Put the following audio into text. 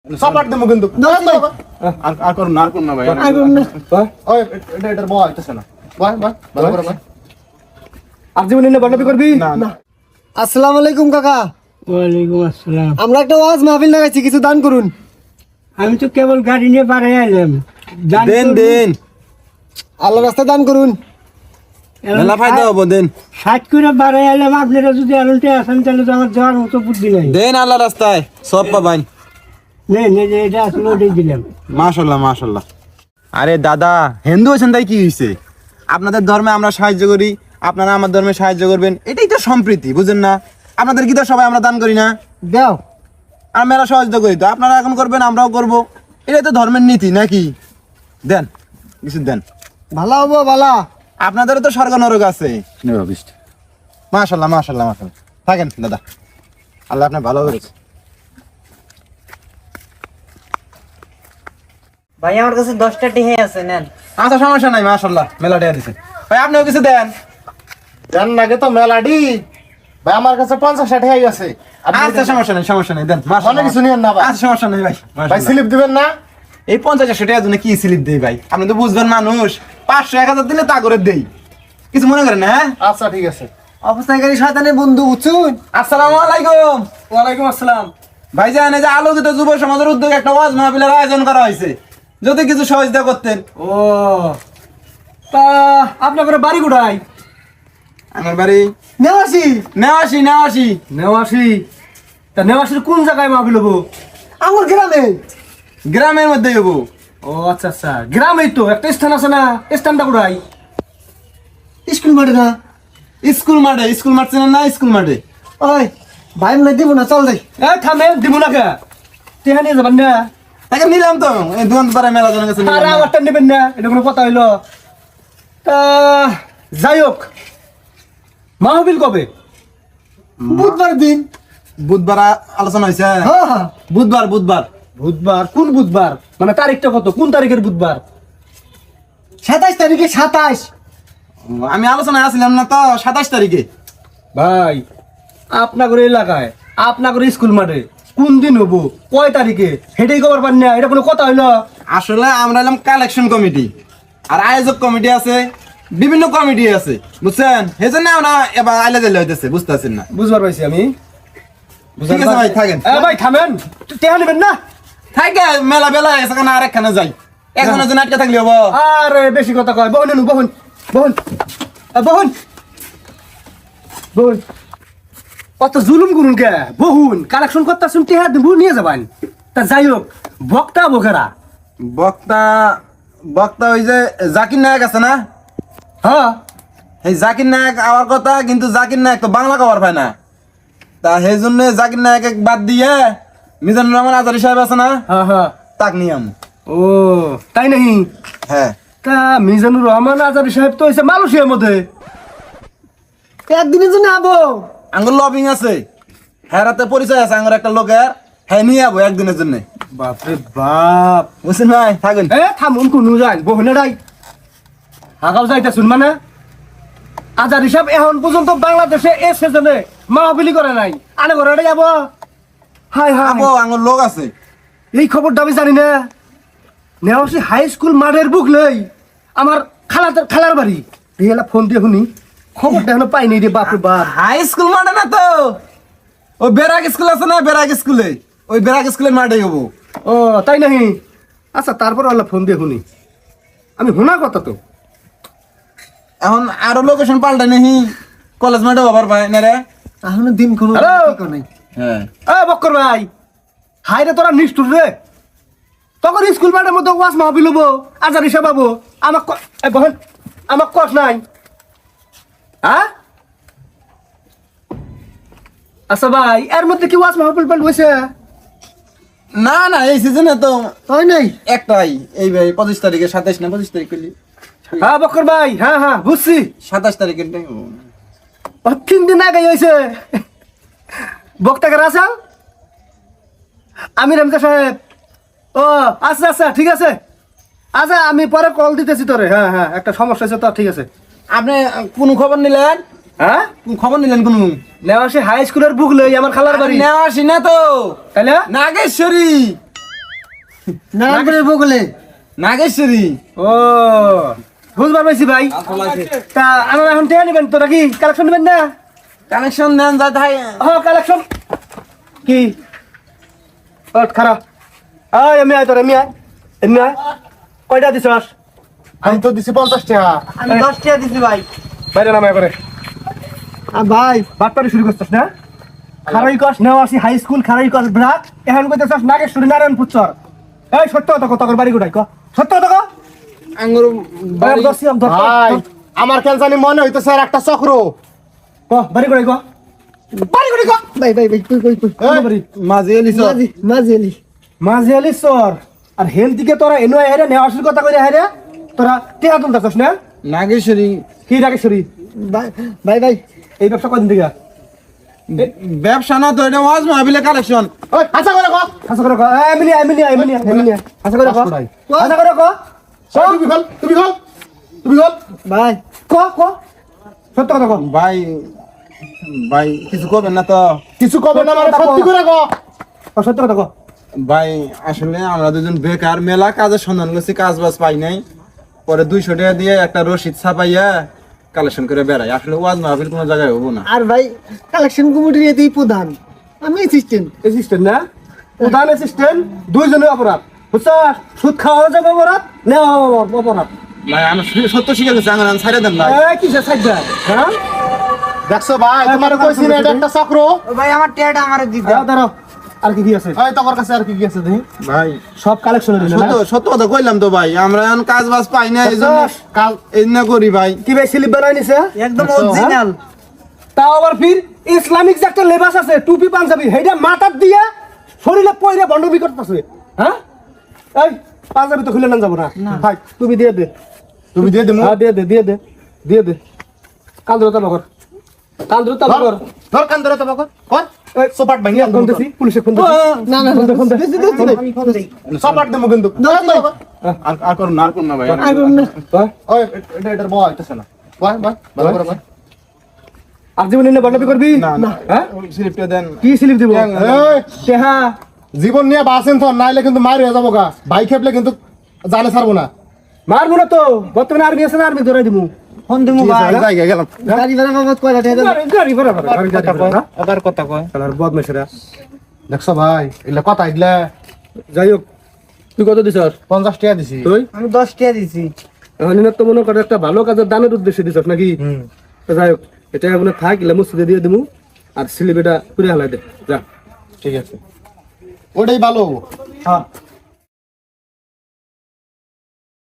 সাপাট দেবো কিন্তু আর করুন না ভাই ওই এটার বয় হইতেছে না বয় ভালো করে বয় আর জীবনে না বন্ডবি করবি না আসসালামু আলাইকুম কাকা। ওয়ালাইকুম আসসালাম। আমরা একটা ওয়াজ মাহফিল লাগাইছি, কিছু দান করুন। আমি তো কেবল গাড়ি নিয়ে বাড়ি এলাম। দেন আল্লাহ রাস্তায় দান করুন। মেলা ফায়দা হবো দেন 60 করে বাড়ি এলাম, আপনারা যদি আলুতে আসেন তাহলে তো আমার যাওয়ার মতো বুদ্ধি নাই। দেন আল্লাহ রাস্তায় সব পাবাইন। এটা আসলে ওটাই দিলাম। মাশাআল্লাহ মাশাআল্লাহ। আরে দাদা, হিন্দু আছেন তাই কি হইছে? আপনাদের ধর্মে আমরা সাহায্য করি, আপনারা আমার ধর্মে সাহায্য করবেন, এটাই তো সম্প্রীতি, বুঝেন না? আপনাদের কি তো সবাই আমরা দান করি না? দাও। আমরা মেলা সহযোগিতা করি, তো আপনারা এখন করবেন, আমরাও করব, এটাই তো ধর্মের নীতি নাকি? দেন কিছু দেন, ভালো হবো ভালো। আপনাদেরও তো স্বর্গ নরক আছে। মাশাআল্লাহ মাশাআল্লাহ মাশাআল্লাহ। থাকেন দাদা, আল্লাহ আপনার ভালো করেছে। ভাই আমার কাছে 10টা টিহে আছে, নেন। আচ্ছা সমস্যা নাই, মাশাআল্লাহ মেলা টাকা দিছে। ভাই আপনিও কিছু দেন। দেন লাগে তো মেলাডি ভাই, আমার কাছে 50-60 টাকা আছে। আচ্ছা সমস্যা নেই দেন। অনেক কিছু নিয়েন না ভাই। আচ্ছা সমস্যা নেই ভাই। ভাই স্লিপ দিবেন না? এই 50-100 টাকার জন্য কি স্লিপ দেই ভাই? আপনি তো বুঝবেন মানুষ, 500-1000 দিলে তা করে দেই, কিছু মনে করেন না? হ্যাঁ আচ্ছা ঠিক আছে। অবস্থায়কারী শয়তানের বন্ধু বুঝছুন। আসসালামু আলাইকুম। ওয়ালাইকুম আসসালাম। ভাইজান, এই যে আলোকিত যুব সমাজের উদ্যোগে একটা ওয়াজ মাহফিলের আয়োজন করা হয়েছে, যদি কিছু সহযোগিতা করতেন। ও তা আপনার বাড়ি কোথায়? আমার বাড়ি নেওয়াসি। নেওয়াশি। নেওয়াশি। তা নেওয়াশির কোন জায়গায় মাহফিল হবো? আমার গ্রামে। গ্রামের মধ্যে হবো। ও আচ্ছা আচ্ছা, গ্রামেই তো একটা স্থান আছে না, স্থানটা কোথায়? স্কুল মাঠে না? স্কুল মাঠ চেনেন না? স্কুল মাঠে। ওই ভাই মনে দিব না, চল যাই। থামে দিব না কে? টেহা নিয়ে যাবেন না? তাকে নিলাম তো, এই দোকান পাড়ায় মেলা জনের কাছে নিলাম আর না। আমারটা নেবেন না, এটা কোনো কথা হইলো? তা যাই হোক, মাহফিল কবে? বুধবার দিন। বুধবার আলোচনা হয়েছে। হ্যাঁ হ্যাঁ। বুধবার। বুধবার? কোন বুধবার? মানে তারিখটা কত? কোন তারিখের বুধবার? 27 তারিখে 27। আমি আলোচনায় আসলাম না তো, 27 তারিখে। ভাই আপনাদের এলাকায় আপনাদের স্কুল মাঠে কোন দিন হবো, কয় তারিখে, হেঁটেই খবর পান না? এটা কোনো কথা হইলো? আসলে আমরা এলাম কালেকশন কমিটি, আর আয়োজক কমিটি আছে, বিভিন্ন কমিটি আছে, বুঝছেন? এই জন্য আমরা এবার আইলে দিলে হইতেছে, বুঝতে পারছেন না? বুঝবার পাইছি আমি। ঠিক আছে ভাই, থাকেন। ভাই থামেন, টেহা নেবেন না? থাকে মেলা বেলা এখানে আরেকখানে যাই, একজনের জন্য আটকে থাকলে হবো? আরে বেশি কথা কয়। বহন এনু, বহন বহন বহন বহন। অত জুলুম করুন কে? বহুন কালেকশন করতে শুন, টেহা দেবো, নিয়ে যাবেন। তা যাই হোক, বক্তা বকেরা। বক্তা ওই যে জাকির নায়ক আছে না? হ্যাঁ এই জাকির নায়ক আওয়ার কথা, কিন্তু জাকির নায়ক তো বাংলা কভার পায় না, তা সেই জন্য জাকির নায়ক বাদ দিয়ে মিজানুর রহমান আজারি সাহেব আছে না, হ্যাঁ হ্যাঁ। তাক নিয়ম। ও তাই নাকি? হ্যাঁ। তা মিজানুর রহমান আজারি সাহেব তো হয়েছে মালয়েশিয়ার মধ্যে। একদিনের জন্য আবো। আঙ্গুর লবিং আছে, হ্যাঁ রাতে পরিচয় আছে আঙ্গুর একটা লোকের, হ্যাঁ নিয়ে যাবো একদিনের জন্য, বাপরে বাপ। বুঝছেন ভাই? থাকেন। থামুন, কোনো যাই বহনে রাই হাগাও যাইতে শুন। মানে আজারি সাহেব এখন পর্যন্ত বাংলাদেশে এ সেজনে মাহফিলি করে নাই, আনে ঘরে যাব। হাই হাই, আবো আঙ্গুর লোক আছে। এই খবরটা আমি জানি না। নেওয়াশি হাই স্কুল মাঠের বুক লই আমার খালার বাড়ি। এই এলা ফোন দিয়ে শুনি খবরটা এখনো পাইনি রে। বাপরে বাপ। হাই স্কুল মাঠে না তো, ওই বেরাক স্কুল আছে না, বেরাক স্কুলে, ওই বেরাক স্কুলের মাঠে হবো। ও তাই নাকি? আচ্ছা তারপর আল্লাহ ফোন দিয়ে শুনি, আমি শোনা কথা তো। এখন আরো লোকেশন পাল্টাই নাহি, কলেজ মাঠে হবার পায় না রে। এখনো দিন কোনো হ্যালো? ঠিক নাই। হ্যাঁ। বক্কর ভাই, হাই রে তোরা নিষ্ঠুর রে। তখন স্কুল মাঠের মধ্যে ওয়াজ মাহফিল হবো, আজারি সাহেব পাবো, বহেন আমাক কস নাই? হ্যাঁ আচ্ছা ভাই, এর মধ্যে কি ওয়াজ মাহফিল পাল হয়েছে? না এই সিজনে তো তাই নাই। একটাই, এই ভাই 25 তারিখে, 27 না 25 তারিখ পেলি। হ্যাঁ বক্কর ভাই, হ্যাঁ হ্যাঁ বুঝছি। 27 তারিখের টাইম। 3 দিন আগে হয়েছে। বক্তাকে রাসা আমির হামজা সাহেব। ও আচ্ছা আচ্ছা ঠিক আছে। আচ্ছা আমি পরে কল দিতেছি তোরে। হ্যাঁ হ্যাঁ, একটা সমস্যা আছে তো। ঠিক আছে। আপনি কোন খবর নিলেন? হ্যাঁ খবর নিলেন কোন? নেওয়াশি হাই স্কুলের বুক লই আমার খালার বাড়ি। নেওয়াশি না তো, তাইলে নাগেশ্বরী। নারায়ণপুরের বগলে নাগেশ্বরী ও বুঝবার পাইছি ভাই তা আমার এখন টেয়া নেবেন তো নাকি কালেকশন নেবেন না কানেকশন দেন যা তাই হ্যাঁ কালেকশন কি খারাপ এমনি আয় তোর এমনি আয় কয়টা দিছস আমি তো দিছি 50 টাকা আমি 10 টাকা দিছি ভাই। বাইরে নামায় করে ভাই বাটপারি শুরু করছিস না খারাই কস নেওয়া আসি হাই স্কুল খারাই কস ব্রাক এখন কইতেছস নাগেশ্বরী নারায়ণপুর চর এই সত্য কথা কত করে বাড়ি গুড়াই ক সত্য কথা ক আঙ্গুর বাড়ি ভাই আমার কেন জানি মনে হইতেছে আর একটা চক্র ক বাড়ি গুড়াই ক বাড়ি গুড়াই ক ভাই ভাই ভাই কই কই কই এই, মাঝে এলিস মাঝি মাঝি এলি মাঝে আলি চর আর হেল দিকে তোরা এনো হেরে নেওয়া আসির কথা কইরা হেরে তোরা টেয়া তুলতাছস না নাগেশ্বরী কি নাগেশ্বরী ভাই ভাই ভাই এই ব্যবসা কদিন থেকে ব্যবসা না তো এটা ওয়াজ মাহবিলে কালেকশন ওই আচ্ছা করে কর হাসা করে ক এমনি হাসা করে ক পাঁচশো হাসা করে ক তুমি খোল ভাই ক ক সত্য কথা ক ভাই ভাই কিছু করবেন না তো কিছু কবে না মানে সত্যি করে কর সত্য কথা ক ভাই আসলে আমরা দুজন বেকার মেলা কাজের সন্ধান করছি কাজ বাজ পাই নাই পরে 200 টাকা দিয়ে একটা রসিদ ছাপাইয়া কালেকশন করে বেড়াই আসলে ওয়াজ মাহফিল কোনো জায়গায় হবো না আর ভাই কালেকশন কমিটির এতেই প্রধান আমি অ্যাসিস্ট্যান্ট অ্যাসিস্ট্যান্ট না প্রধান অ্যাসিস্ট্যান্ট দুইজনের অপরাধ বুঝছ সুদ খাওয়া যাবে অপরাধ নেওয়া অপরাধ ভাই আমি সত্য শিখে গেছি আঙুল ছাড়ে দেন ভাই কিসে সাইডা হ্যাঁ দেখছো ভাই তোমার কইছি না এটা একটা চক্র ও ভাই আমার টাকাটা আমারে দিতে। দাঁড়াও আর কি আছে এই তোমার কাছে আর কি কি আছে দেখি ভাই সব কালেকশনের জন্য সত্য সত্য কথা কইলাম তো ভাই আমরা এখন কাজ বাজ পাই না এই জন্য কাল এই না করি ভাই কি ভাই স্লিপ বানাই নিছে একদম দেখছো, অরিজিনাল। তাও আবার ফির ইসলামিক যে একটা লেবাস আছে টুপি পাঞ্জাবি হেইটা মাথার দিয়ে শরীরে পয়রা বন্ডবি করতেছে হ্যাঁ এই পাঞ্জাবি তো খুলে না যাব না ভাই তুমি দিয়ে দে তুমি দিয়ে দিমু হ্যাঁ দিয়ে দে কান্দরতা বকর কান্দরতা বকর ধর কান ধরে তো কর কর এই সোপাট ভাঙি ফোন দিছি পুলিশে ফোন দিছি না না ফোন দে আমি ফোন দেই। সোপাট দেমু কিন্তু আর করুন না ভাই আগুন না ওই এটার বয় হইতেছে না বয় ভালো করে বয় আর জীবনে নিয়ে বন্ডবি করবি না না হ্যাঁ স্লিপটা দেন কি স্লিপ দিব এই তেহা জীবন নিয়ে বাসেন তো নাইলে কিন্তু মার হয়ে যাবো গা বাইক খেপলে কিন্তু জানে ছাড়বো না মারবো না তো বর্তমানে আর্মি আছে না আর্মি ধরে দিমু ফোন দিমু ভাই। জায়গা গেলাম গাড়ি ভাড়া বাবদ কয়টা টাকা দেন? গাড়ি বরাবর গাড়ি বরাবর আবার কথা কয়। আর বদমাইশরা দেখছো ভাই এগুলা কথা এগুলা যাই হোক তুই কত দিছ 50 টাকা দিছি তুই আমি 10 টাকা দিছি। এখন তো মনে করে একটা ভালো কাজের দানের উদ্দেশ্যে দিছ নাকি তো যাই হোক এটা এখন থাক ইলা মসজিদে দিয়ে দিমু আর স্লিপ এটা পুরে হালাই দে যা ঠিক আছে ওটাই ভালো হ্যাঁ